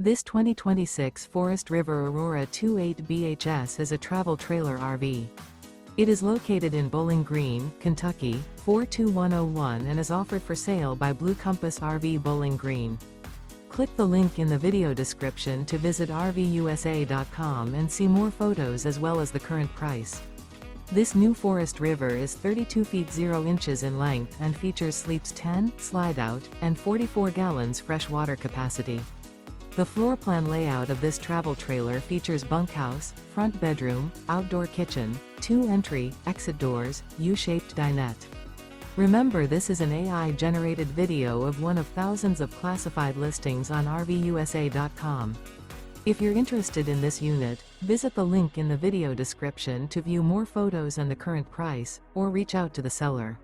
This 2026 Forest River Aurora 28 BHS is a travel trailer RV. It is located in Bowling Green, Kentucky, 42101 and is offered for sale by Blue Compass RV Bowling Green. Click the link in the video description to visit RVUSA.com and see more photos as well as the current price. This new Forest River is 32 feet 0 inches in length and features sleeps 10, slide-out, and 44 gallons fresh water capacity. The floor plan layout of this travel trailer features bunkhouse, front bedroom, outdoor kitchen, 2 entry, exit doors, U-shaped dinette. Remember, this is an AI-generated video of one of thousands of classified listings on RVUSA.com. If you're interested in this unit, visit the link in the video description to view more photos and the current price, or reach out to the seller.